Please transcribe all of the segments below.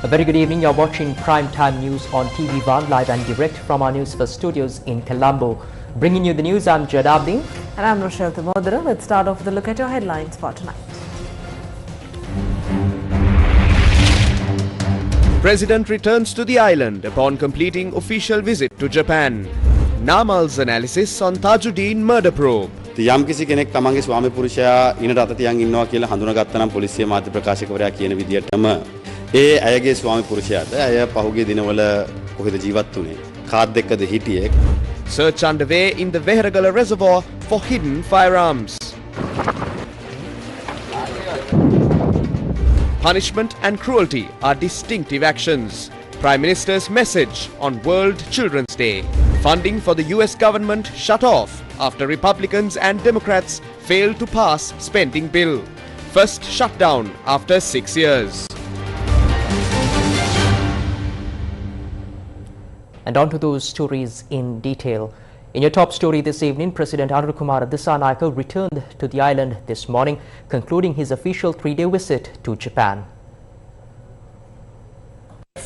A very good evening. You're watching Prime Time News on TV1 live and direct from our Newsfirst studios in Colombo. Bringing you the news, I'm Jadabdin. And I'm Rochelle Thamodara. Let's start off with a look at your headlines for tonight. President returns to the island upon completing official visit to Japan. Namal's analysis on Tajuddin murder probe. යම් කිසි කෙනෙක් තමන්ගේ ස්වාමි පුරුෂයා ඉනට අත තියන් ඉන්නවා කියලා හඳුනාගත්තා නම් පොලිසිය මාධ්‍ය ප්‍රකාශකවරයා කියන විදිහටම ඒ අයගේ ස්වාමි පුරුෂයාට අය පහුගිය දිනවල කොහෙද ජීවත් වුනේ කාත් එක්කද හිටියේ. Search underway in the Veheragala reservoir for hidden firearms. Punishment and cruelty are distinctive actions. Prime Minister's message on World Children's Day. Funding for the US government shut off after Republicans and Democrats failed to pass spending bill. First shutdown after 6 years. And on to those stories in detail. In your top story this evening, President Anurukumara Dissanayake returned to the island this morning, concluding his official 3-day visit to Japan.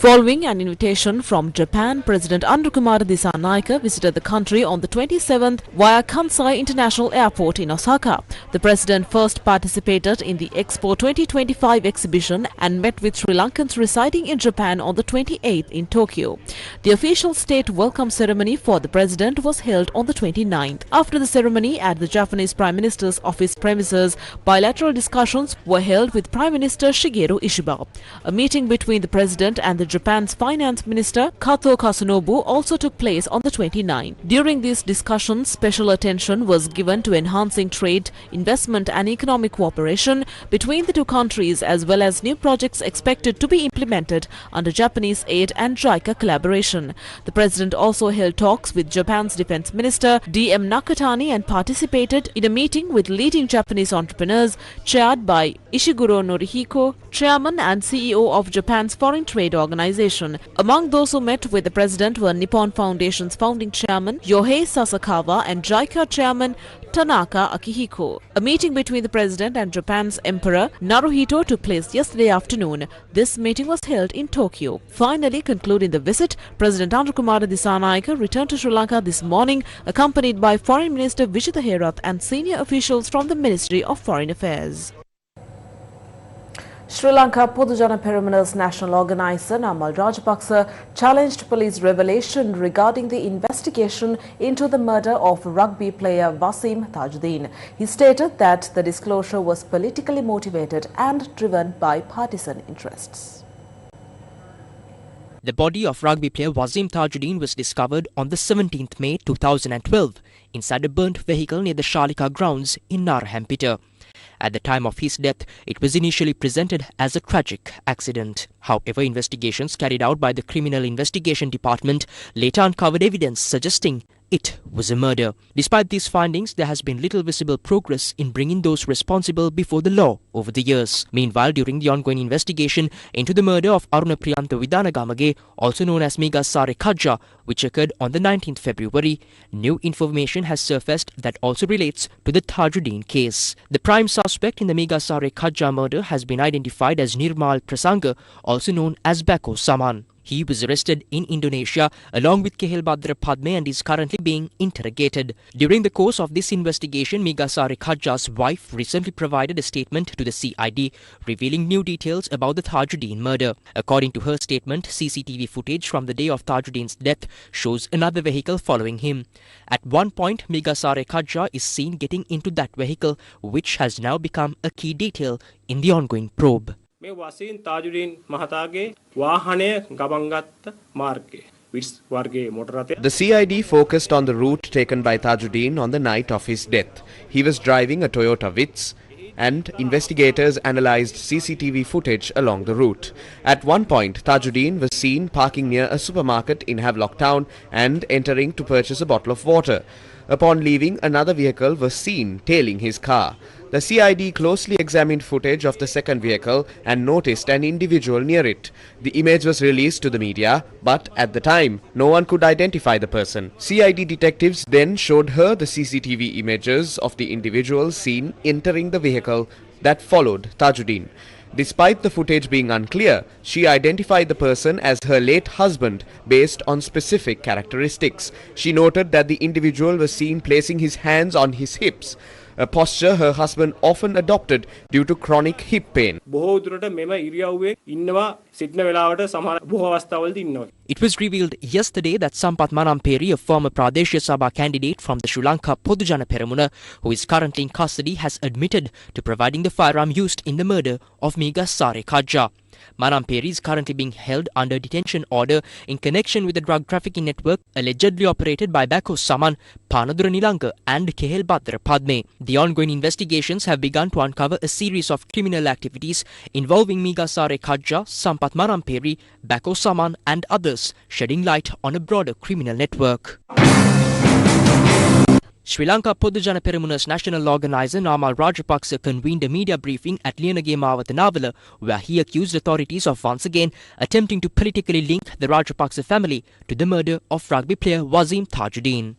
Following an invitation from Japan, President Anurukumara Dissanayake visited the country on the 27th via Kansai International Airport in Osaka. The president first participated in the Expo 2025 exhibition and met with Sri Lankans residing in Japan on the 28th in Tokyo. The official state welcome ceremony for the president was held on the 29th. After the ceremony at the Japanese Prime Minister's office premises, bilateral discussions were held with Prime Minister Shigeru Ishiba. A meeting between the president and the Japan's Finance Minister Kato Kasunobu also took place on the 29th. During these discussions, special attention was given to enhancing trade, investment and economic cooperation between the two countries, as well as new projects expected to be implemented under Japanese aid and JICA collaboration. The president also held talks with Japan's Defense Minister D.M. Nakatani and participated in a meeting with leading Japanese entrepreneurs chaired by Ishiguro Norihiko, chairman and CEO of Japan's Foreign Trade Organization. Among those who met with the president were Nippon Foundation's founding chairman Yohei Sasakawa and JICA chairman Tanaka Akihiko. A meeting between the president and Japan's Emperor Naruhito took place yesterday afternoon. This meeting was held in Tokyo. Finally, concluding the visit, President Anurukumara Dissanayake returned to Sri Lanka this morning, accompanied by Foreign Minister Vijitha Herath and senior officials from the Ministry of Foreign Affairs. Sri Lanka Podujana Perumal's national organizer Namal Rajapaksa challenged police revelation regarding the investigation into the murder of rugby player Wasim Tajuddin. He stated that the disclosure was politically motivated and driven by partisan interests. The body of rugby player Wasim Tajuddin was discovered on the 17th May 2012 inside a burnt vehicle near the Shalika grounds in Narragampeta. At the time of his death, it was initially presented as a tragic accident. However, investigations carried out by the Criminal Investigation Department later uncovered evidence suggesting it was a murder. Despite these findings, there has been little visible progress in bringing those responsible before the law over the years. Meanwhile, during the ongoing investigation into the murder of Aruna Priyantha Vidanagamage, also known as Mega Sare Kajja, which occurred on the 19th February, new information has surfaced that also relates to the Tajuddin case. The prime suspect in the Mega Sare Kajja murder has been identified as Nirmal Prasanga, also known as Bako Saman. He was arrested in Indonesia along with Kehel Badra Padme and is currently being interrogated. During the course of this investigation, Mega Sare Kajja's wife recently provided a statement to the CID revealing new details about the Tajuddin murder. According to her statement, CCTV footage from the day of Tajuddin's death shows another vehicle following him. At one point, Mega Sare Kajja is seen getting into that vehicle, which has now become a key detail in the ongoing probe. මේ වශයෙන් තාජුඩීන් මහතාගේ වාහනය ගමන් ගත්ත මාර්ගය විස් වර්ගයේ මොටර රථය. The CID focused on the route taken by Tajuddin on the night of his death. He was driving a Toyota Vitz and investigators analysed CCTV footage along the route. At one point, Tajuddin was seen parking near a supermarket in Havelock Town and entering to purchase a bottle of water. Upon leaving, another vehicle was seen tailing his car. The CID closely examined footage of the second vehicle and noticed an individual near it. The image was released to the media, but at the time, no one could identify the person. CID detectives then showed her the CCTV images of the individual seen entering the vehicle that followed Tajuddin. Despite the footage being unclear, she identified the person as her late husband based on specific characteristics. She noted that the individual was seen placing his hands on his hips, a posture her husband often adopted due to chronic hip pain. බොහෝ දුරට මෙම ඉරියව්වේ ඉන්නවා සිටින වෙලාවට සමහර බොහෝ අවස්ථාවලදී ඉන්නවා. It was revealed yesterday that Sampath Manamperi, a former Pradesh Sabha candidate from the Sri Lanka Podujana Peramuna, who is currently in custody, has admitted to providing the firearm used in the murder of Miga Sare Kajja. Manamperi is currently being held under detention order in connection with the drug trafficking network allegedly operated by Bako Saman, Panadura Nilanka and Kehel Batra Padme. The ongoing investigations have begun to uncover a series of criminal activities involving Miga Sare Kajja, Sampath Manamperi, Bako Saman and others, shedding light on a broader criminal network. Sri Lanka Podujana Peramuna's national organizer Namal Rajapaksa convened a media briefing at Liyanage Mawatha Navala, where he accused authorities of once again attempting to politically link the Rajapaksa family to the murder of rugby player Wasim Tajuddin.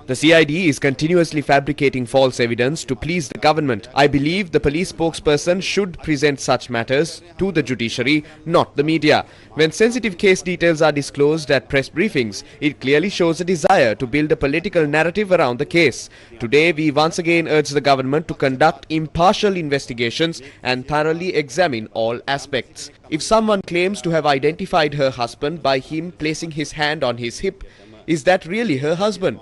The CID is continuously fabricating false evidence to please the government. I believe the police spokesperson should present such matters to the judiciary, not the media. When sensitive case details are disclosed at press briefings, it clearly shows a desire to build a political narrative around the case. Today, we once again urge the government to conduct impartial investigations and thoroughly examine all aspects. If someone claims to have identified her husband by him placing his hand on his hip, is that really her husband?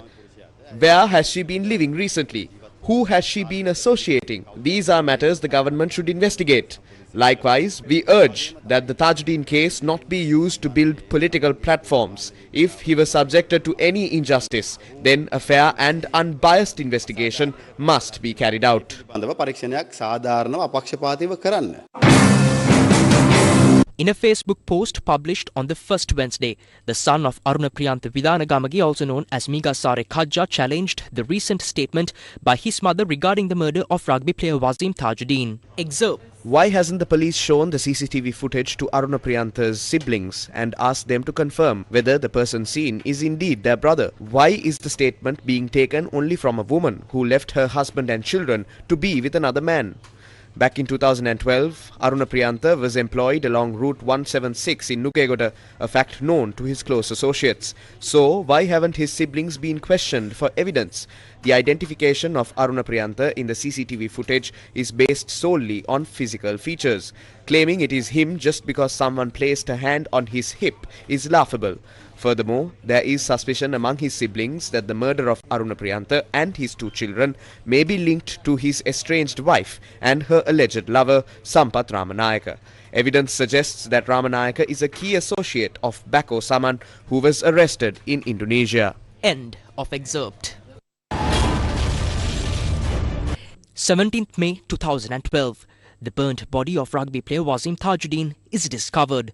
Where has she been living recently? Who has she been associating? These are matters the government should investigate. Likewise, we urge that the Tajuddin case not be used to build political platforms. If he was subjected to any injustice, then a fair and unbiased investigation must be carried out. In a Facebook post published on the first Wednesday, the son of Aruna Priyantha Vidanagamagi, also known as Miga Sare Kajja, challenged the recent statement by his mother regarding the murder of rugby player Wasim Tajuddin. Excerpt. Why hasn't the police shown the CCTV footage to Aruna Priyantha's siblings and asked them to confirm whether the person seen is indeed their brother? Why is the statement being taken only from a woman who left her husband and children to be with another man? Back in 2012, Aruna Priyantha was employed along Route 176 in Nukegoda, a fact known to his close associates. So, why haven't his siblings been questioned for evidence? The identification of Aruna Priyantha in the CCTV footage is based solely on physical features. Claiming it is him just because someone placed a hand on his hip is laughable. Furthermore, there is suspicion among his siblings that the murder of Aruna Priyantha and his two children may be linked to his estranged wife and her alleged lover, Sampath Ramanayaka. Evidence suggests that Ramanayaka is a key associate of Bako Saman, who was arrested in Indonesia. End of excerpt. 17th May 2012. The burnt body of rugby player Wasim Tajuddin is discovered.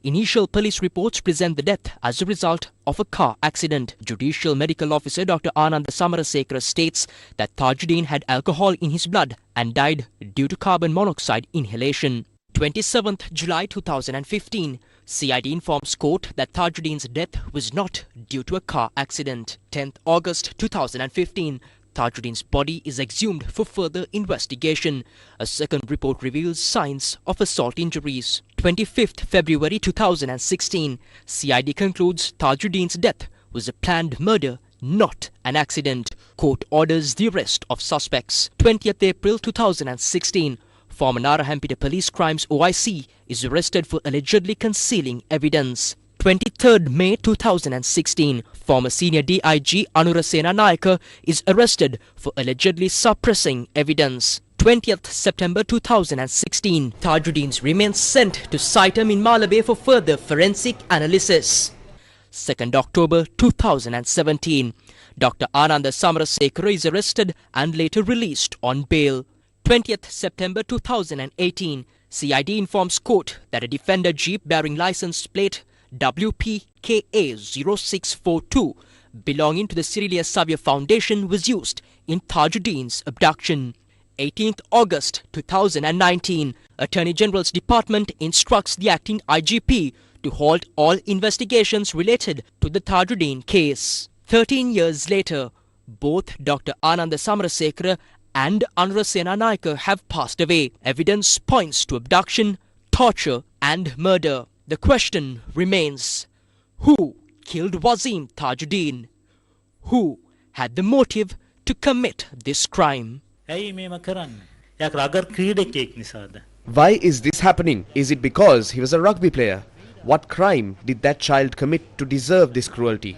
Initial police reports present the death as a result of a car accident. Judicial Medical Officer Dr. Ananda Samarasekara states that Tajuddin had alcohol in his blood and died due to carbon monoxide inhalation. 27th July 2015. CID informs court that Tajuddin's death was not due to a car accident. 10th August 2015. Tajuddin's body is exhumed for further investigation. A second report reveals signs of assault injuries. 25th February 2016. CID concludes Tajuddin's death was a planned murder, not an accident. Court orders the arrest of suspects. 20th April 2016. Former Narahampita Police Crimes OIC is arrested for allegedly concealing evidence. 23rd May 2016, former senior DIG Anurasena Nayaka is arrested for allegedly suppressing evidence. 20th September 2016, Tajuddin's remains sent to Saitam in Malabe for further forensic analysis. 2nd October 2017, Dr. Ananda Samarasekara is arrested and later released on bail. 20th September 2018, CID informs court that a Defender Jeep bearing license plate WPKA0642 belonging to the Cirilia Savia Foundation was used in Tajuddin's abduction. 18th August 2019, Attorney General's Department instructs the acting IGP to halt all investigations related to the Tajuddin case. 13 years later, both Dr. Ananda Samarasekara and Anurasena Naika have passed away. Evidence points to abduction, torture and murder. The question remains, who killed Wasim Tajuddin? Who had the motive to commit this crime? Why is this happening? Is it because he was a rugby player? What crime did that child commit to deserve this cruelty?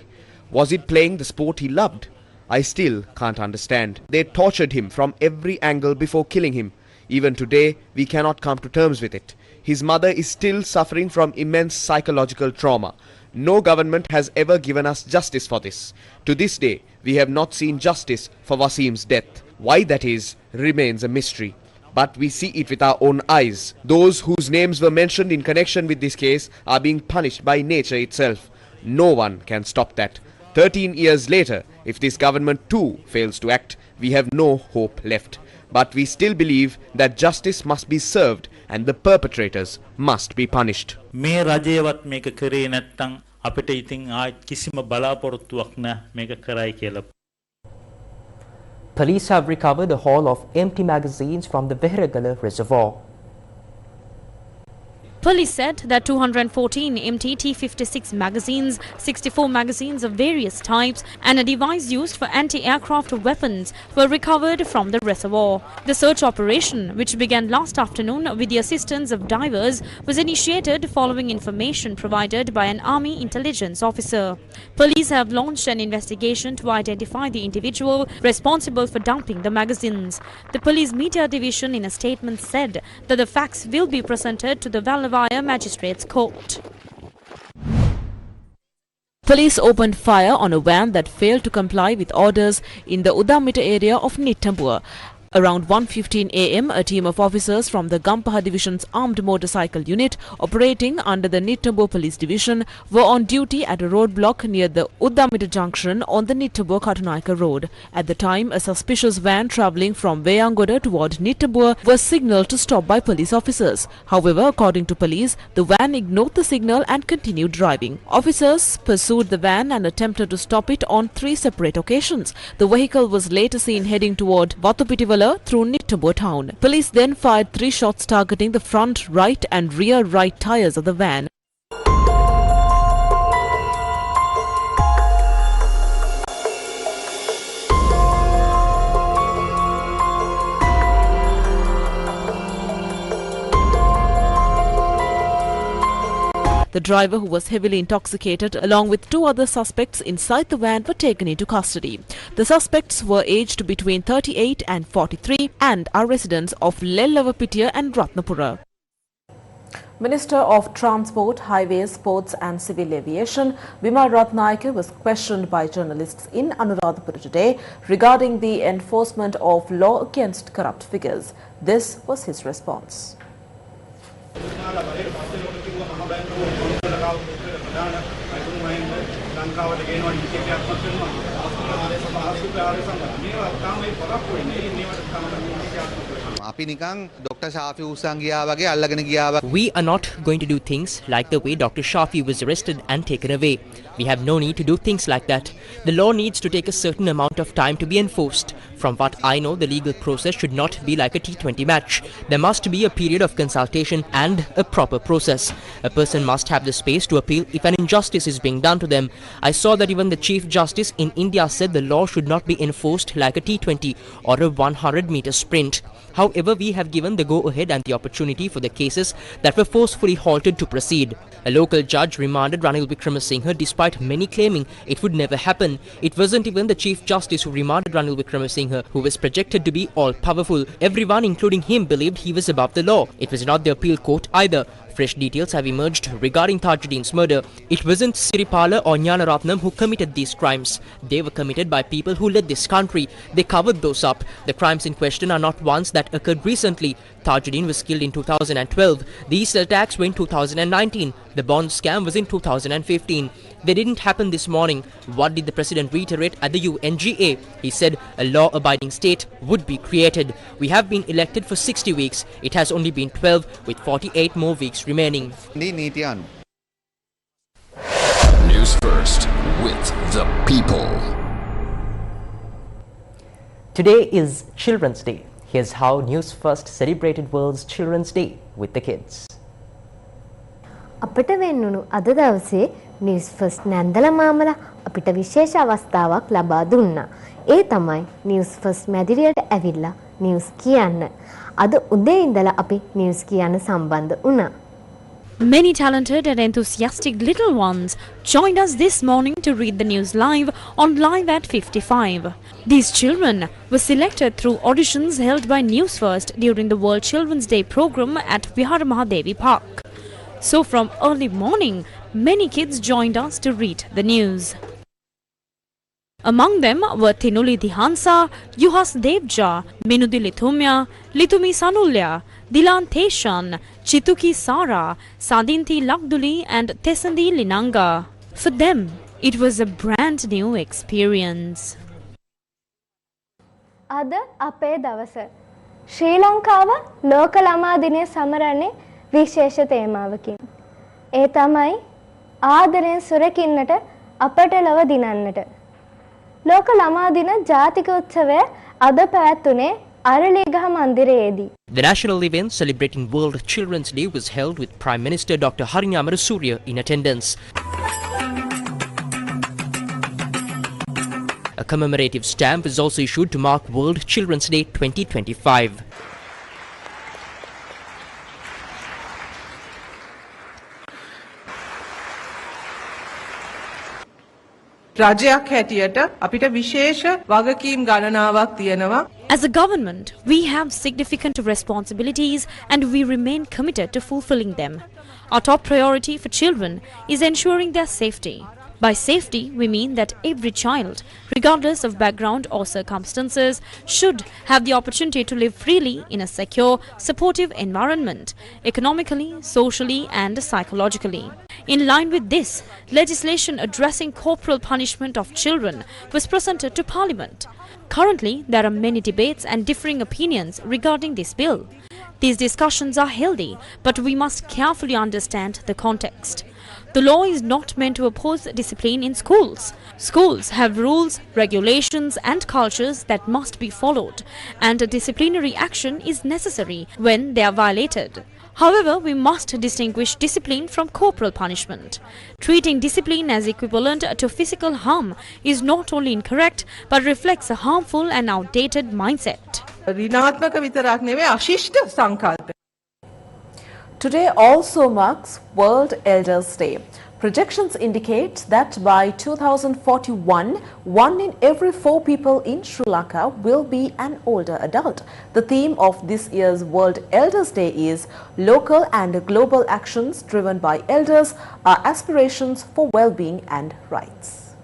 Was it playing the sport he loved? I still can't understand. They tortured him from every angle before killing him. Even today, we cannot come to terms with it. His mother is still suffering from immense psychological trauma. No government has ever given us justice for this. To this day, we have not seen justice for Wasim's death. Why that is, remains a mystery. But we see it with our own eyes. Those whose names were mentioned in connection with this case are being punished by nature itself. No one can stop that. 13 years later, if this government too fails to act, we have no hope left. But we still believe that justice must be served and the perpetrators must be punished. මේ රජයවත් මේක කරේ නැත්තම් අපිට ඉතින් ආයි කිසිම බලාපොරොත්තුවක් නැහැ මේක කරයි කියලා. Police have recovered a haul of empty magazines from the Vehragala reservoir. Police said that 214 empty T-56 magazines, 64 magazines of various types and a device used for anti-aircraft weapons were recovered from the reservoir. The search operation, which began last afternoon with the assistance of divers, was initiated following information provided by an army intelligence officer. Police have launched an investigation to identify the individual responsible for dumping the magazines. The police media division in a statement said that the facts will be presented to the Vallavaya Magistrates Court. Police opened fire on a van that failed to comply with orders in the Udamita area of Nittambur. Around 1:15 a.m., a team of officers from the Gampaha Division's Armed Motorcycle Unit operating under the Nittambur Police Division were on duty at a roadblock near the Udamita junction on the Nittambur-Katunaika road. At the time, a suspicious van travelling from Veyangoda toward Nittambur was signalled to stop by police officers. However, according to police, the van ignored the signal and continued driving. Officers pursued the van and attempted to stop it on 3 separate occasions. The vehicle was later seen heading toward Vatupitivala through Nittambur town. Police then fired 3 shots targeting the front, right and rear right tyres of the van. The driver, who was heavily intoxicated, along with 2 other suspects inside the van, were taken into custody. The suspects were aged between 38 and 43 and are residents of Lellavapitiya and Ratnapura. Minister of Transport, Highways, Sports and Civil Aviation, Bimal Ratnaike, was questioned by journalists in Anuradhapura today regarding the enforcement of law against corrupt figures. This was his response. We are not going to do things like the way Dr. Shafi was arrested and taken away. We have no need to do things like that. The law needs to take a certain amount of time to be enforced. From what I know, the legal process should not be like a T20 match. There must be a period of consultation and a proper process. A person must have the space to appeal if an injustice is being done to them. I saw that even the Chief Justice in India said the law should not be enforced like a T20 or a 100-meter sprint. However, we have given the go-ahead and the opportunity for the cases that were forcefully halted to proceed. A local judge remanded Ranil Wickremesinghe despite many claiming it would never happen. It wasn't even the Chief Justice who remanded Ranil Wickremesinghe, who was projected to be all-powerful. Everyone, including him, believed he was above the law. It was not the appeal court either. Fresh details have emerged regarding Tajuddin's murder. It wasn't Siripala or Jnanaratnam who committed these crimes. They were committed by people who led this country. They covered those up. The crimes in question are not ones that occurred recently. Tajuddin was killed in 2012. These attacks were in 2019. The bond scam was in 2015. They didn't happen this morning. What did the President reiterate at the UNGA? He said a law-abiding state would be created. We have been elected for 60 weeks. It has only been 12 with 48 more weeks remaining. News First with the people. Today is Children's Day. Here's how Newsfirst celebrated World's Children's Day with the kids. අපිට වෙන්නුණු අද දවසේ Newsfirst නැන්දල මාමලා අපිට විශේෂ අවස්ථාවක් ලබා දුන්නා. ඒ තමයි Newsfirst මැදිරියට ඇවිල්ලා නිවුස් කියන්න. අද උදේ ඉඳලා අපි නිවුස් කියන්න සම්බන්ධ වුණා. Many talented and enthusiastic little ones joined us this morning to read the news live on Live at 55. These children were selected through auditions held by Newsfirst during the World Children's Day program at Vihara Mahadevi Park. So from early morning, many kids joined us to read the news. Among them were Tinuli Dihansa, Yuhas Devja, Minudi Lithumya, Litumi Sanulya, Dilan Teshan, Chituki Sara, Sadinti Lakduli and Tesandi Linanga. For them, it was a brand new experience. අද අපේ දවස ශ්‍රී ලංකාව ලෝක ළමා දිනය සමරන්නේ විශේෂ තේමාවකින්. ඒ තමයි ආදරයෙන් සුරකින්නට අපට ලව දිනන්නට. ලෝක ළමා දින ජාතික උත්සවය අද පැවැත්වුණේ Araliyagaha මන්දිරයේදී. The national event celebrating World Children's Day was held with Prime Minister Dr. Harini Amarasuriya in attendance. A commemorative stamp was also issued to mark World Children's Day 2025. රජයක් හැටියට අපිට විශේෂ වගකීම් ගණනාවක් තියෙනවා. As a government, we have significant responsibilities and we remain committed to fulfilling them. Our top priority for children is ensuring their safety. By safety, we mean that every child, regardless of background or circumstances, should have the opportunity to live freely in a secure, supportive environment, economically, socially and psychologically. In line with this, legislation addressing corporal punishment of children was presented to Parliament. Currently, there are many debates and differing opinions regarding this bill. These discussions are healthy, but we must carefully understand the context. The law is not meant to oppose discipline in schools. Schools have rules, regulations and cultures that must be followed, and a disciplinary action is necessary when they are violated. However, we must distinguish discipline from corporal punishment. Treating discipline as equivalent to physical harm is not only incorrect but reflects a harmful and outdated mindset. ඍණාත්මක විතරක් නෙවෙයි අශිෂ්ට සංකල්ප. Today also marks World Elders Day. Projections indicate that by 2041, 1 in every 4 people in Sri Lanka will be an older adult. The theme of this year's World Elders Day is Local and Global Actions Driven by Elders, Our Aspirations for Well-being and Rights.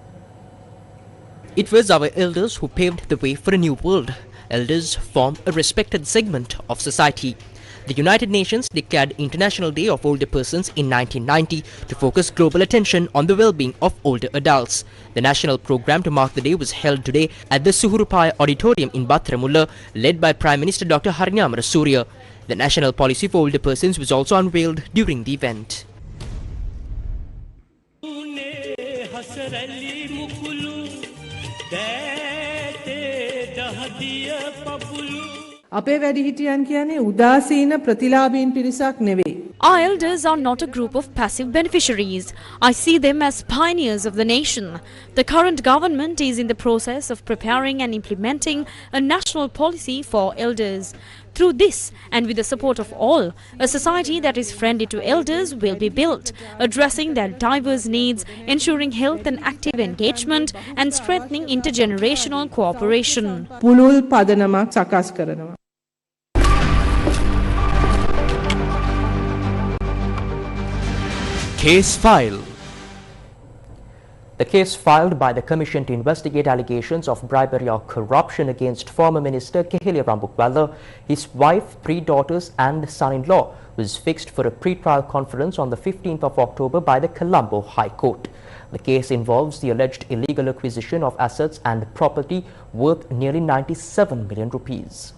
It was our elders who paved the way for a new world. Elders form a respected segment of society. The United Nations declared International Day of Older Persons in 1990 to focus global attention on the well-being of older adults. The national program to mark the day was held today at the Suhurupaya Auditorium in Bathramulla, led by Prime Minister Dr. Harini Amarasuriya. The national policy for older persons was also unveiled during the event. අපේ වැඩිහිටියන් කියන්නේ උදාසීන ප්‍රතිලාභීන් පිරිසක් නෙවෙයි. Our elders are not a group of passive beneficiaries. I see them as pioneers of the nation. The current government is in the process of preparing and implementing a national policy for elders. Through this, and with the support of all, a society that is friendly to elders will be built, addressing their diverse needs, ensuring health and active engagement, and strengthening intergenerational cooperation. පුළුල් පදනමක් සකස් කරනවා. Case file. The case filed by the Commission to investigate allegations of bribery or corruption against former Minister Kehelia Rambukwala, his wife, 3 daughters and son-in-law was fixed for a pre-trial conference on the 15th of October by the Colombo High Court. The case involves the alleged illegal acquisition of assets and property worth nearly 97 million rupees.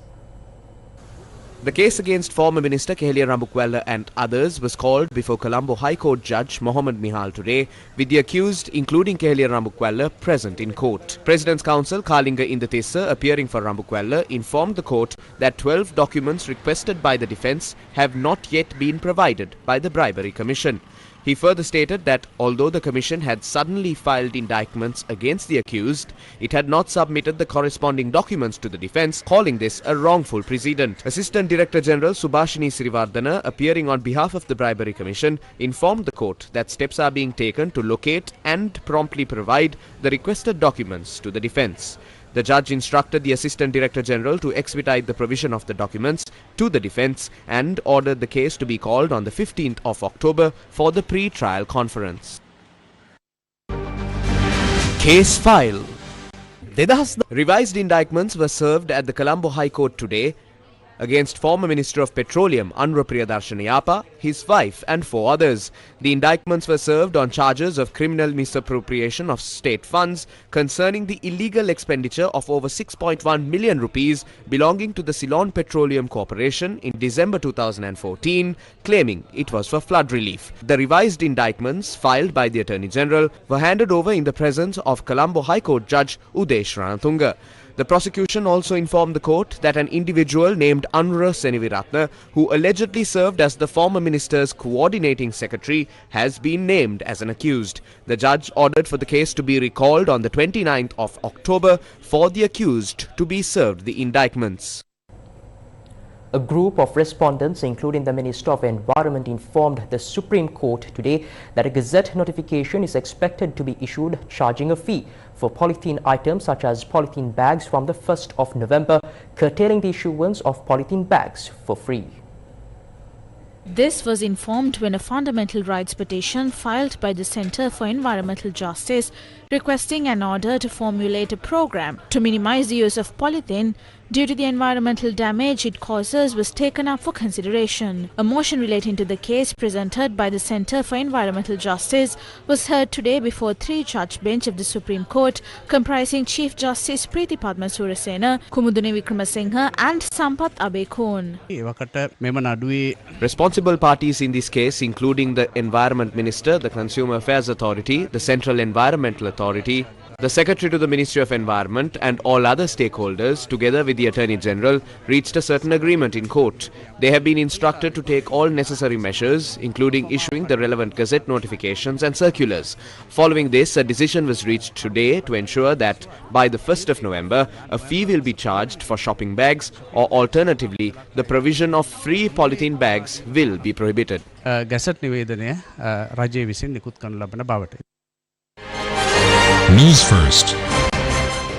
The case against former Minister Keheliya Rambukwella and others was called before Colombo High Court Judge Mohammed Mihal today, with the accused, including Keheliya Rambukwella, present in court. President's counsel Kalinga Indatissa, appearing for Rambukwella, informed the court that 12 documents requested by the defence have not yet been provided by the Bribery Commission. He further stated that although the Commission had suddenly filed indictments against the accused, it had not submitted the corresponding documents to the defence, calling this a wrongful precedent. Assistant Director General Subhashini Sirivardhana, appearing on behalf of the Bribery Commission, informed the court that steps are being taken to locate and promptly provide the requested documents to the defence. The judge instructed the Assistant Director General to expedite the provision of the documents to the defence and ordered the case to be called on the 15th of October for the pre-trial conference. Case file. Revised indictments were served at the Colombo High Court today against former Minister of Petroleum Anura Priyadarshana Yapa, his wife and 4 others. The indictments were served on charges of criminal misappropriation of state funds concerning the illegal expenditure of over 6.1 million rupees belonging to the Ceylon Petroleum Corporation in December 2014, claiming it was for flood relief. The revised indictments filed by the Attorney General were handed over in the presence of Colombo High Court Judge Udesh Ranatunga. The prosecution also informed the court that an individual named Anura Seniviratna, who allegedly served as the former minister's coordinating secretary, has been named as an accused. The judge ordered for the case to be recalled on the 29th of October for the accused to be served the indictments. A group of respondents, including the Minister of Environment, informed the Supreme Court today that a Gazette notification is expected to be issued charging a fee for polythene items such as polythene bags from the 1st of November, curtailing the issuance of polythene bags for free. This was informed when a fundamental rights petition filed by the Centre for Environmental Justice requesting an order to formulate a program to minimize the use of polythene due to the environmental damage it causes was taken up for consideration. A motion relating to the case presented by the Centre for Environmental Justice was heard today before a 3-judge bench of the Supreme Court comprising Chief Justice Preeti Padma Surasena, Kumudune Wickramasinghe and Sampath Abekon. Responsible parties in this case, including the Environment Minister, the Consumer Affairs Authority, the Central Environmental Authority, the Secretary to the Ministry of Environment and all other stakeholders, together with the Attorney General, reached a certain agreement in court. They have been instructed to take all necessary measures, including issuing the relevant Gazette notifications and circulars. Following this, a decision was reached today to ensure that by the 1st of November, a fee will be charged for shopping bags, or alternatively, the provision of free polythene bags will be prohibited. Gazette නිවේදනය රජය විසින් නිකුත් කරන ලබන බවට. Newsfirst,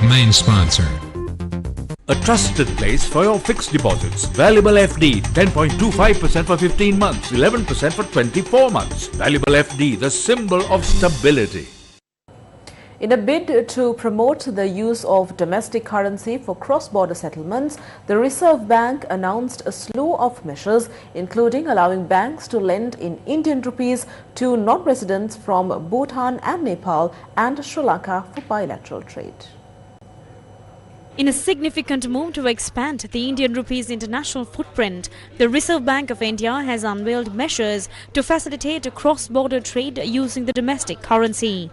main sponsor. A trusted place for your fixed deposits. Valuable FD, 10.25% for 15 months, 11% for 24 months. Valuable FD, the symbol of stability. In a bid to promote the use of domestic currency for cross-border settlements, the Reserve Bank announced a slew of measures, including allowing banks to lend in Indian rupees to non-residents from Bhutan and Nepal and Sri Lanka for bilateral trade. In a significant move to expand the Indian rupee's international footprint, the Reserve Bank of India has unveiled measures to facilitate cross-border trade using the domestic currency.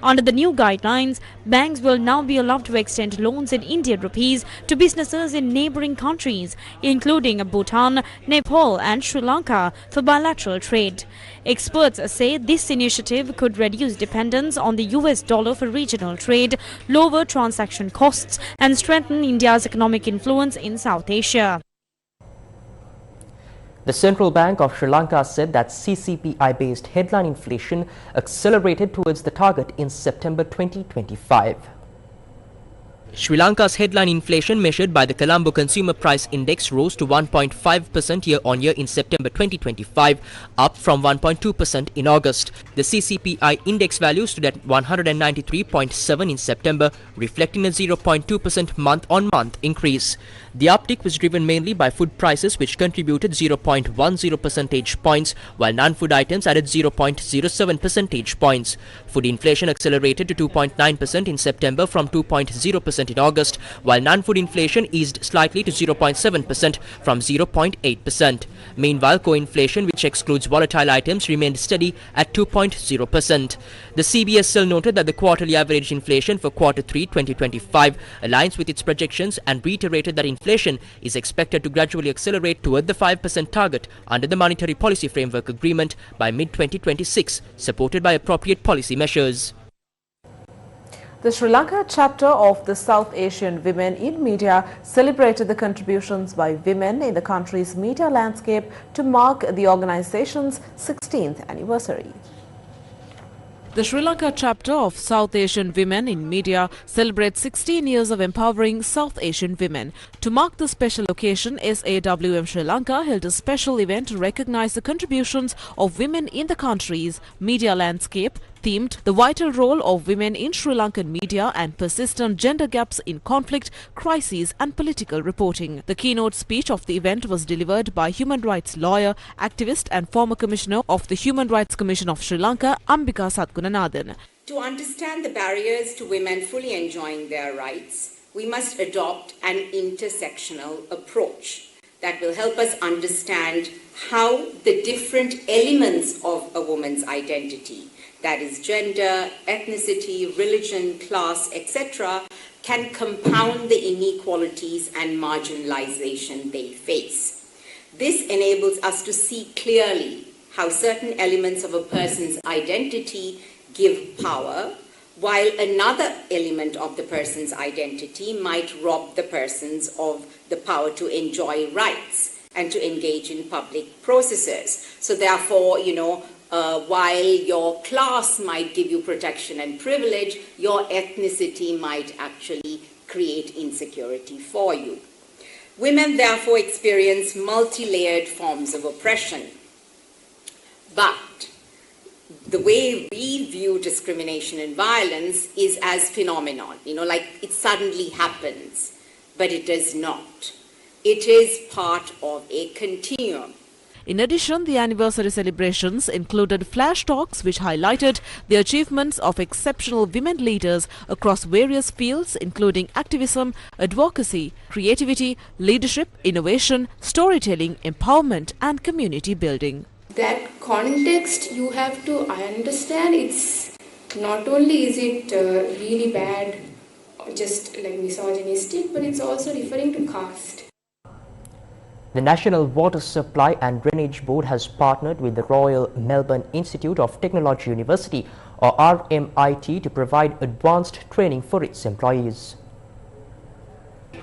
Under the new guidelines, banks will now be allowed to extend loans in Indian rupees to businesses in neighbouring countries, including Bhutan, Nepal and Sri Lanka for bilateral trade. Experts say this initiative could reduce dependence on the US dollar for regional trade, lower transaction costs and strengthen India's economic influence in South Asia. The Central Bank of Sri Lanka said that CCPI-based headline inflation accelerated towards the target in September 2025. Sri Lanka's headline inflation measured by the Colombo Consumer Price Index rose to 1.5% year-on-year in September 2025, up from 1.2% in August. The CCPI index value stood at 193.7 in September, reflecting a 0.2% month-on-month increase. The uptick was driven mainly by food prices, which contributed 0.10 percentage points, while non-food items added 0.07 percentage points. Food inflation accelerated to 2.9% in September from 2.0% 0.6% in August, while non-food inflation eased slightly to 0.7% from 0.8%. Meanwhile, core inflation, which excludes volatile items, remained steady at 2.0%. The CBSL noted that the quarterly average inflation for Q3 2025 aligns with its projections and reiterated that inflation is expected to gradually accelerate toward the 5% target under the Monetary Policy Framework Agreement by mid-2026, supported by appropriate policy measures. The Sri Lanka chapter of the South Asian Women in Media celebrated the contributions by women in the country's media landscape to mark the organization's 16th anniversary. The Sri Lanka chapter of South Asian Women in Media celebrates 16 years of empowering South Asian women. To mark the special occasion, SAWM Sri Lanka held a special event to recognize the contributions of women in the country's media landscape, themed The Vital Role of Women in Sri Lankan Media and Persistent Gender Gaps in Conflict, Crises and Political Reporting. The keynote speech of the event was delivered by human rights lawyer, activist and former commissioner of the Human Rights Commission of Sri Lanka, Ambika Satgunanathan. To understand the barriers to women fully enjoying their rights, we must adopt an intersectional approach that will help us understand how the different elements of a woman's identity, that is gender, ethnicity, religion, class, etc., can compound the inequalities and marginalization they face. This enables us to see clearly how certain elements of a person's identity give power, while another element of the person's identity might rob the persons of the power to enjoy rights and to engage in public processes. So therefore, while your class might give you protection and privilege, your ethnicity might actually create insecurity for you. Women therefore experience multi-layered forms of oppression. But the way we view discrimination and violence is as phenomenon, like it suddenly happens, but it does not. It is part of a continuum. In addition, the anniversary celebrations included flash talks which highlighted the achievements of exceptional women leaders across various fields including activism, advocacy, creativity, leadership, innovation, storytelling, empowerment and community building. That context you have to understand. It's not only is it really bad or just like misogynistic, but it's also referring to caste. The National Water Supply and Drainage Board has partnered with the Royal Melbourne Institute of Technology University or RMIT to provide advanced training for its employees.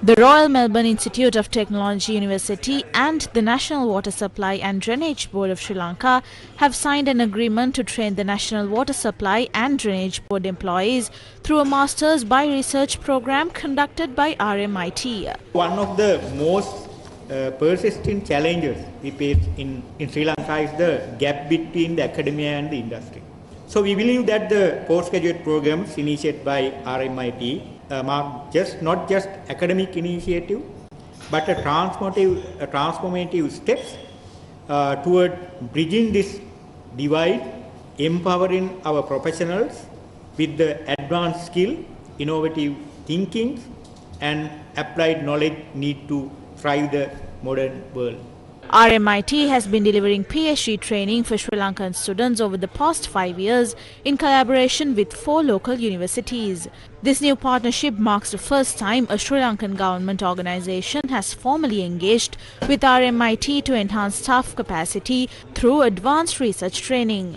The Royal Melbourne Institute of Technology University and the National Water Supply and Drainage Board of Sri Lanka have signed an agreement to train the National Water Supply and Drainage Board employees through a Masters by Research program conducted by RMIT. One of the most persistent challenges we face in Sri Lanka is the gap between the academia and the industry. So we believe that the postgraduate programs initiated by RMIT mark not just academic initiative, but a transformative steps toward bridging this divide, empowering our professionals with the advanced skill, innovative thinking, and applied knowledge need to thrive the modern world. RMIT has been delivering PhD training for Sri Lankan students over the past 5 years in collaboration with 4 local universities. This new partnership marks the first time a Sri Lankan government organization has formally engaged with RMIT to enhance staff capacity through advanced research training.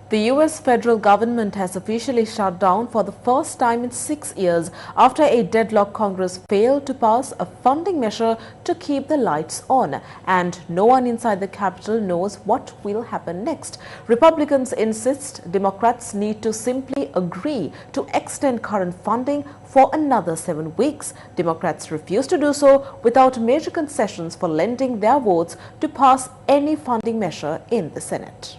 The US federal government has officially shut down for the first time in 6 years after a deadlocked Congress failed to pass a funding measure to keep the lights on, and no one inside the Capitol knows what will happen next. Republicans insist Democrats need to simply agree to extend current funding for another 7 weeks. Democrats refuse to do so without major concessions for lending their votes to pass any funding measure in the Senate.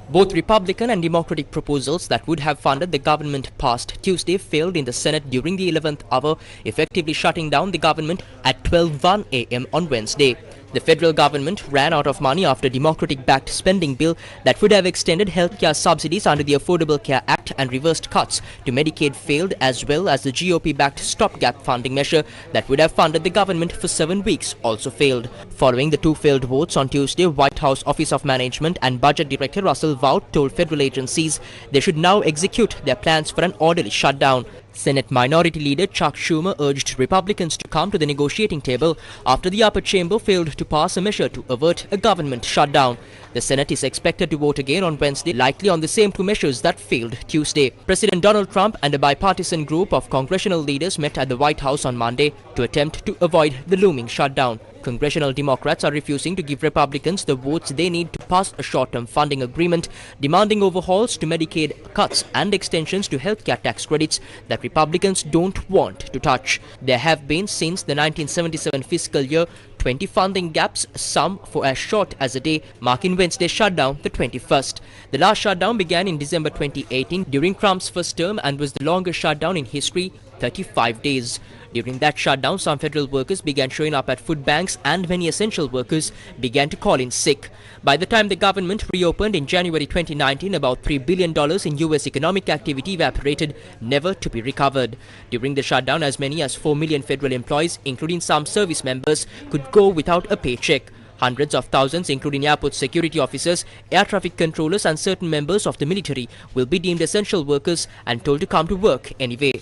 Both Republican and Democratic proposals that would have funded the government passed Tuesday failed in the Senate during the 11th hour, effectively shutting down the government at 12:01 a.m. on Wednesday. The federal government ran out of money after a Democratic-backed spending bill that would have extended healthcare subsidies under the Affordable Care Act and reversed cuts to Medicaid failed, as well as the GOP-backed stopgap funding measure that would have funded the government for 7 weeks also failed. Following the two failed votes on Tuesday, White House Office of Management and Budget Director Russell Vought told federal agencies they should now execute their plans for an orderly shutdown. Senate Minority Leader Chuck Schumer urged Republicans to come to the negotiating table after the upper chamber failed to pass a measure to avert a government shutdown. The Senate is expected to vote again on Wednesday, likely on the same two measures that failed Tuesday. President Donald Trump and a bipartisan group of congressional leaders met at the White House on Monday to attempt to avoid the looming shutdown. Congressional Democrats are refusing to give Republicans the votes they need to pass a short-term funding agreement, demanding overhauls to Medicaid cuts and extensions to healthcare tax credits that Republicans don't want to touch. There have been, since the 1977 fiscal year, 20 funding gaps, some for as short as a day, marking Wednesday's shutdown the 21st. The last shutdown began in December 2018 during Trump's first term and was the longest shutdown in history, 35 days. During that shutdown, some federal workers began showing up at food banks and many essential workers began to call in sick. By the time the government reopened in January 2019, about $3 billion in U.S. economic activity evaporated, never to be recovered. During the shutdown, as many as 4 million federal employees, including some service members, could go without a paycheck. Hundreds of thousands, including airport security officers, air traffic controllers and certain members of the military, will be deemed essential workers and told to come to work anyway.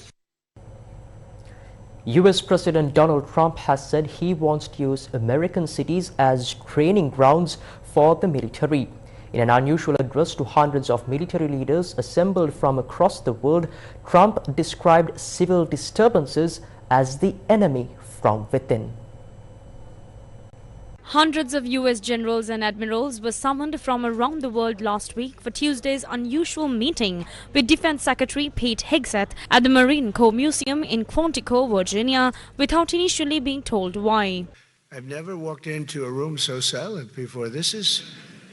US President Donald Trump has said he wants to use American cities as training grounds for the military. In an unusual address to hundreds of military leaders assembled from across the world, Trump described civil disturbances as the enemy from within. Hundreds of US generals and admirals were summoned from around the world last week for Tuesday's unusual meeting with Defense Secretary Pete Hegseth at the Marine Corps Museum in Quantico, Virginia, without initially being told why. I've never walked into a room so silent before. This is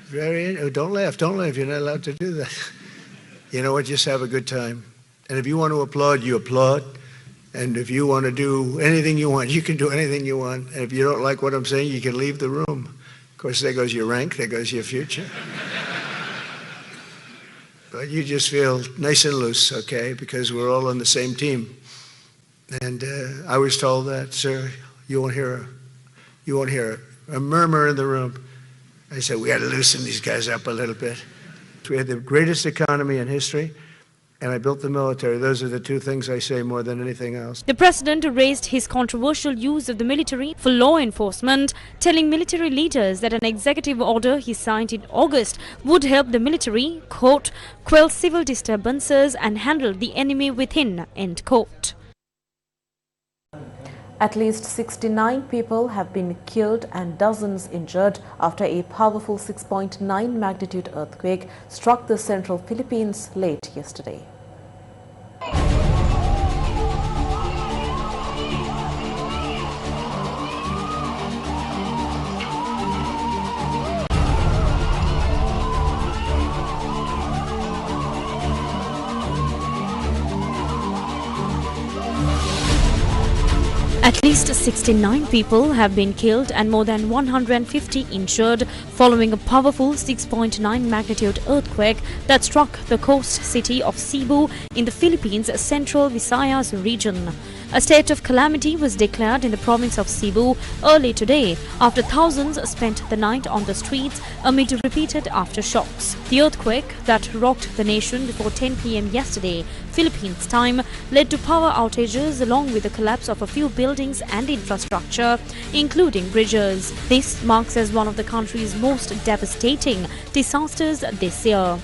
very... Oh, don't laugh, you're not allowed to do that. You know what, just have a good time. And if you want to applaud, you applaud. And if you want to do anything you want, you can do anything you want. And if you don't like what I'm saying, you can leave the room. Of course, there goes your rank, there goes your future. But you just feel nice and loose, okay? Because we're all on the same team. And I was told that, sir, you won't hear a murmur in the room. I said, we got to loosen these guys up a little bit. We had the greatest economy in history. And I built the military. Those are the two things I say more than anything else. The president raised his controversial use of the military for law enforcement, telling military leaders that an executive order he signed in August would help the military, quote, quell civil disturbances and handle the enemy within, end quote. At least 69 people have been killed and dozens injured after a powerful 6.9 magnitude earthquake struck the central Philippines late yesterday. At least 69 people have been killed and more than 150 injured following a powerful 6.9 magnitude earthquake that struck the coast city of Cebu in the Philippines' central Visayas region. A state of calamity was declared in the province of Cebu early today after thousands spent the night on the streets amid repeated aftershocks. The earthquake that rocked the nation before 10 p.m. yesterday, Philippines time, led to power outages along with the collapse of a few buildings and infrastructure, including bridges. This marks as one of the country's most devastating disasters this year.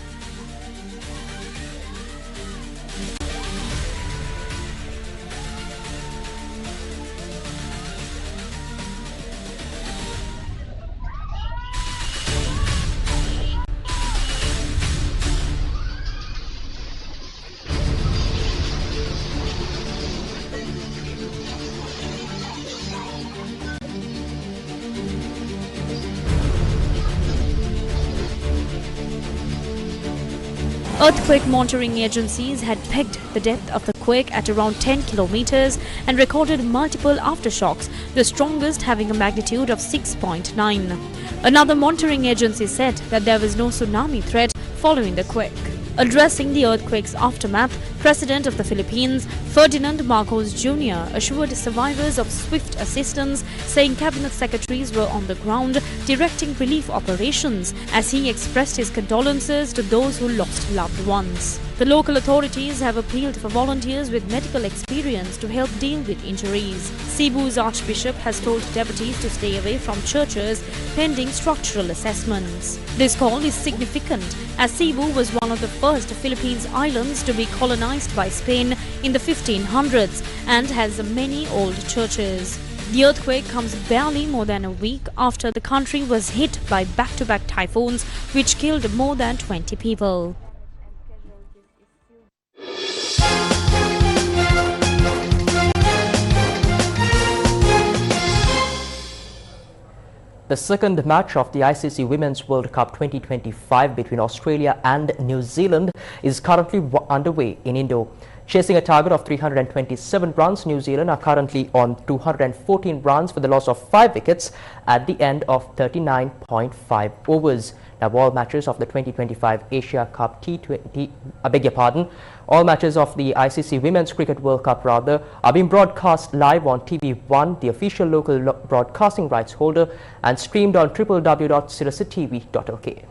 Earthquake monitoring agencies had pegged the depth of the quake at around 10 kilometers and recorded multiple aftershocks, the strongest having a magnitude of 6.9. Another monitoring agency said that there was no tsunami threat following the quake. Addressing the earthquake's aftermath, President of the Philippines, Ferdinand Marcos Jr., assured survivors of swift assistance, saying cabinet secretaries were on the ground directing relief operations as he expressed his condolences to those who lost loved ones. The local authorities have appealed for volunteers with medical experience to help deal with injuries. Cebu's Archbishop has told devotees to stay away from churches pending structural assessments. This call is significant as Cebu was one of the first Philippines islands to be colonized by Spain in the 1500s and has many old churches. The earthquake comes barely more than a week after the country was hit by back-to-back typhoons which killed more than 20 people. The second match of the ICC Women's World Cup 2025 between Australia and New Zealand is currently underway in Indo. Chasing a target of 327 runs, New Zealand are currently on 214 runs with a loss of 5 wickets at the end of 39.5 overs. Now, all matches of the 2025 Asia Cup T20, all matches of the ICC Women's Cricket World Cup are being broadcast live on TV1, the official local broadcasting rights holder, and streamed on www.sirasatv.lk.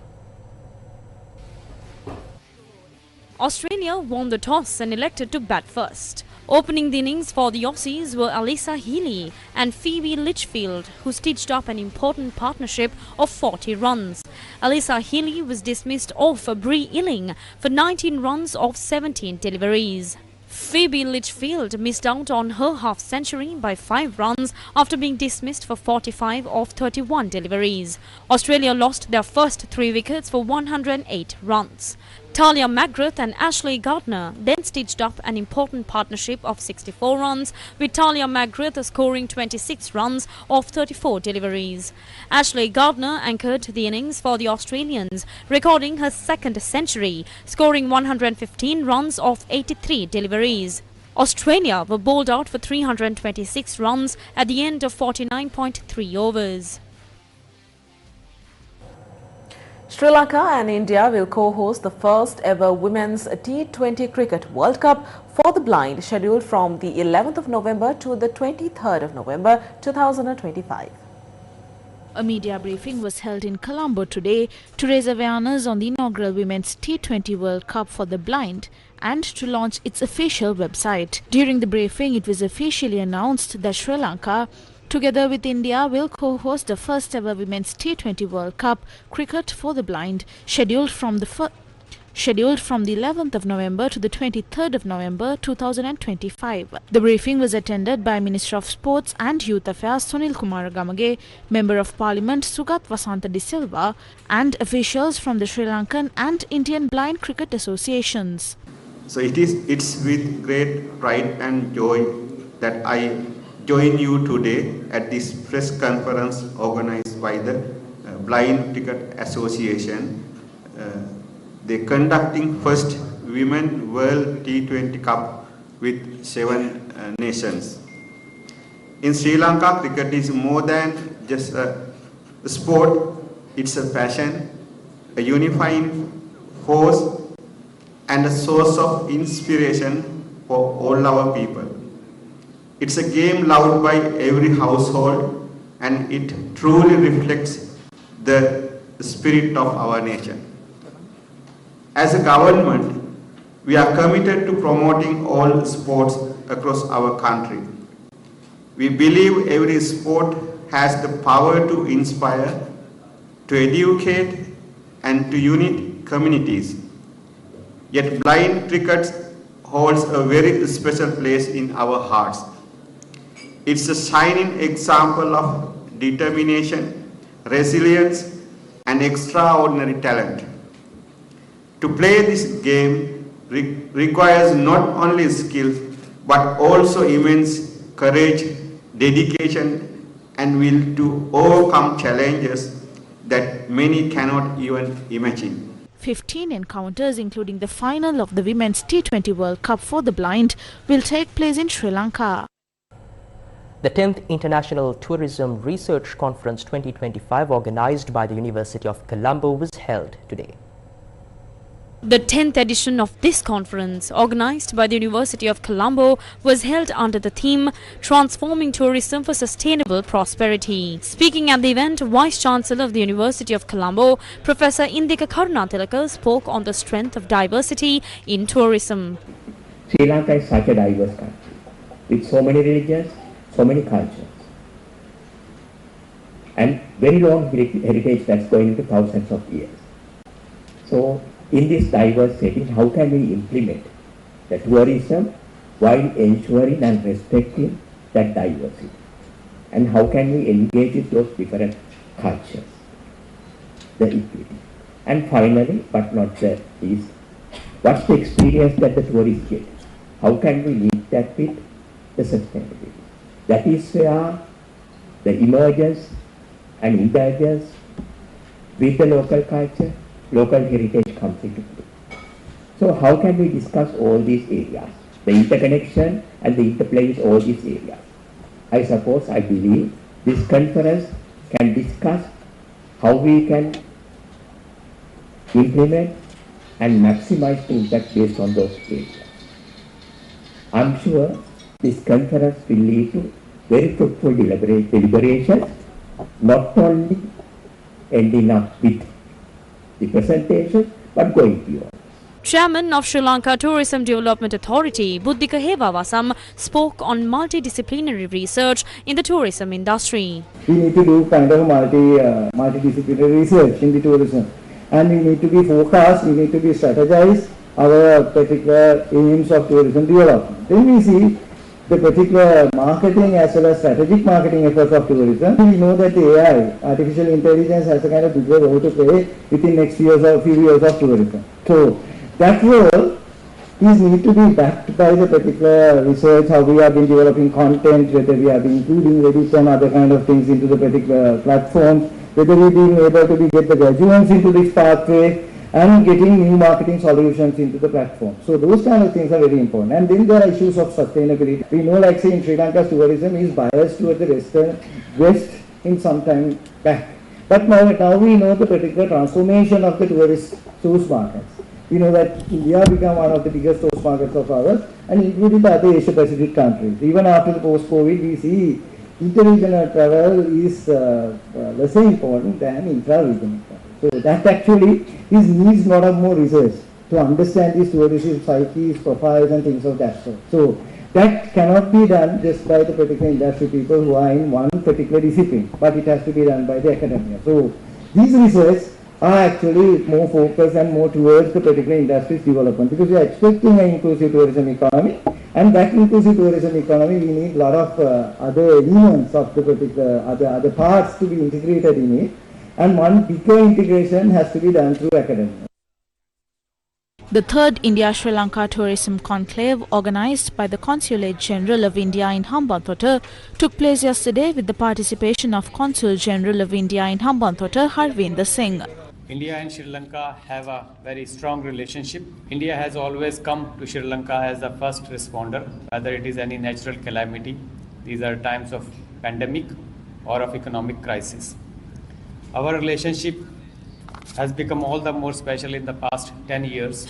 Australia won the toss and elected to bat first. Opening the innings for the Aussies were Alyssa Healy and Phoebe Litchfield, who stitched up an important partnership of 40 runs. Alyssa Healy was dismissed off Brie Illing for 19 runs off 17 deliveries. Phoebe Litchfield missed out on her half-century by 5 runs after being dismissed for 45 off 31 deliveries. Australia lost their first 3 wickets for 108 runs. Talia McGrath and Ashley Gardner then stitched up an important partnership of 64 runs, with Talia McGrath scoring 26 runs off 34 deliveries. Ashley Gardner anchored the innings for the Australians, recording her second century, scoring 115 runs off 83 deliveries. Australia were bowled out for 326 runs at the end of 49.3 overs. Sri Lanka and India will co-host the first ever Women's T20 Cricket World Cup for the blind, scheduled from the 11th of November to the 23rd of November 2025. A media briefing was held in Colombo today to raise awareness on the inaugural Women's T20 World Cup for the blind and to launch its official website. During the briefing, it was officially announced that Sri Lanka, together with India, will co-host the first ever Women's T20 World Cup Cricket for the Blind, scheduled from the 11th of November to the 23rd of November 2025. The briefing was attended by Minister of Sports and Youth Affairs Sunil Kumar Gamage, Member of Parliament Sugat Vasanta De Silva, and officials from the Sri Lankan and Indian Blind Cricket Associations. So it's with great pride and joy that I join you today at this press conference organized by the Blind Cricket Association. They're conducting first Women World T20 Cup with 7 nations. In Sri Lanka, cricket is more than just a sport. It's a passion, a unifying force, and a source of inspiration for all our people. It's a game loved by every household, and it truly reflects the spirit of our nation. As a government, we are committed to promoting all sports across our country. We believe every sport has the power to inspire, to educate, and to unite communities. Yet blind cricket holds a very special place in our hearts. It's a shining example of determination, resilience, and extraordinary talent. To play this game requires not only skill, but also immense courage, dedication, and will to overcome challenges that many cannot even imagine. 15 encounters, including the final of the Women's T20 World Cup for the Blind, will take place in Sri Lanka. The 10th International Tourism Research Conference 2025, organized by the University of Colombo, was held today. The 10th edition of this conference, organized by the University of Colombo, was held under the theme Transforming Tourism for Sustainable Prosperity. Speaking at the event, Vice-Chancellor of the University of Colombo, Professor Indika Karunatilaka, spoke on the strength of diversity in tourism. Sri Lanka is such a diverse country, with so many religions, so many cultures, and very long heritage that's going into thousands of years. So, in this diverse setting, how can we implement the tourism while ensuring and respecting that diversity? And how can we engage with those different cultures, the equity? And finally, but not the least, what's the experience that the tourists get? How can we link that with the sustainability? That is where the emergence and indulgence with the local culture, local heritage comes into play. So how can we discuss all these areas, the interconnection and the interplay with all these areas? I believe this conference can discuss how we can implement and maximize the impact based on those areas. I'm sure this conference will lead to very fruitful deliberations, not only ending up with the presentation, but going beyond. Chairman of Sri Lanka Tourism Development Authority, Buddhika Hewawasam, spoke on multidisciplinary research in the tourism industry. We need to do kind of multidisciplinary research in the tourism, and we need to be focused, we need to be strategized our particular aims of tourism development. Then we see the particular marketing as well as strategic marketing efforts of tourism. We know that the AI, artificial intelligence, has a kind of bigger role to play within next few years of tourism. So that role is need to be backed by the particular research, how we have been developing content, whether we have been including Reddit and other kind of things into the particular platforms, whether we've been able to get the graduates into this pathway, and getting new marketing solutions into the platform. So those kind of things are very important. And then there are issues of sustainability. We know, like say in Sri Lanka's tourism is biased towards the west in some time back. But now we know the particular transformation of the tourist source markets. We know that India become one of the biggest source markets of ours, and including the other Asia Pacific countries. Even after the post-COVID, we see interregional travel is less important than intra-regional travel. So that actually needs a lot of more research to understand these tourism psyches, profiles and things of that sort. So that cannot be done just by the particular industry people who are in one particular discipline, but it has to be done by the academia. So these research are actually more focused and more towards the particular industry's development, because we are expecting an inclusive tourism economy, and that inclusive tourism economy we need a lot of other elements of the particular other parts to be integrated in it. And one bigger integration has to be done through academia. The third India-Sri Lanka Tourism Conclave, organised by the Consulate General of India in Hambantota, took place yesterday with the participation of Consul General of India in Hambantota, Harvinder Singh. India and Sri Lanka have a very strong relationship. India has always come to Sri Lanka as the first responder, whether it is any natural calamity, these are times of pandemic or of economic crisis. Our relationship has become all the more special in the past 10 years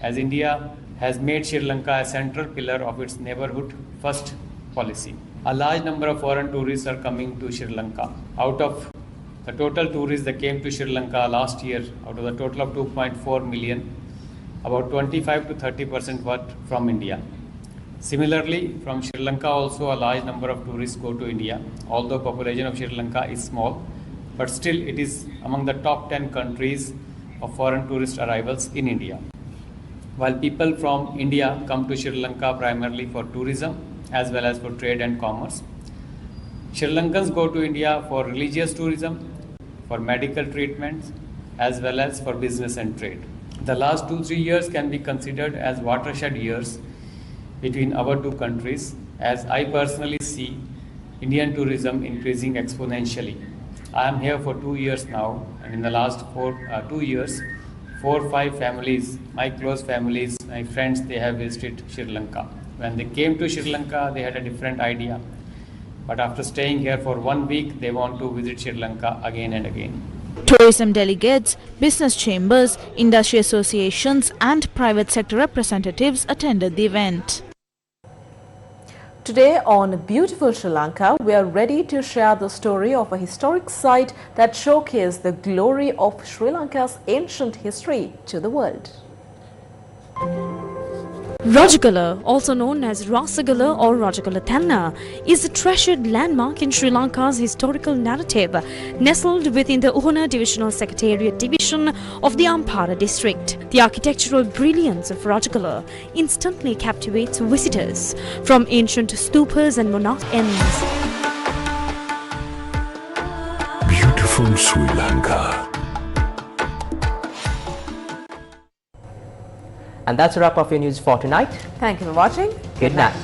as India has made Sri Lanka a central pillar of its neighborhood first policy. A large number of foreign tourists are coming to Sri Lanka. Out of the total tourists that came to Sri Lanka last year, out of the total of 2.4 million, about 25 to 30% were from India. Similarly, from Sri Lanka also a large number of tourists go to India. Although population of Sri Lanka is small, but still it is among the top 10 countries of foreign tourist arrivals in India. While people from India come to Sri Lanka primarily for tourism as well as for trade and commerce, Sri Lankans go to India for religious tourism, for medical treatments, as well as for business and trade. The last 2-3 years can be considered as watershed years between our two countries, as I personally see Indian tourism increasing exponentially. I am here for 2 years now, and in the last 2 years, 4 or 5 families, my close families, my friends, they have visited Sri Lanka. When they came to Sri Lanka, they had a different idea. But after staying here for 1 week, they want to visit Sri Lanka again and again. Tourism delegates, business chambers, industry associations and private sector representatives attended the event. Today on beautiful Sri Lanka, we are ready to share the story of a historic site that showcases the glory of Sri Lanka's ancient history to the world. Rajagala, also known as Rasagala or Rajagala Thanna, is a treasured landmark in Sri Lanka's historical narrative, nestled within the Uhana Divisional Secretariat Division of the Ampara district. The architectural brilliance of Rajagala instantly captivates visitors from ancient stupas and monarch ends. Beautiful Sri Lanka. And that's a wrap of your news for tonight. Thank you for watching. Good night.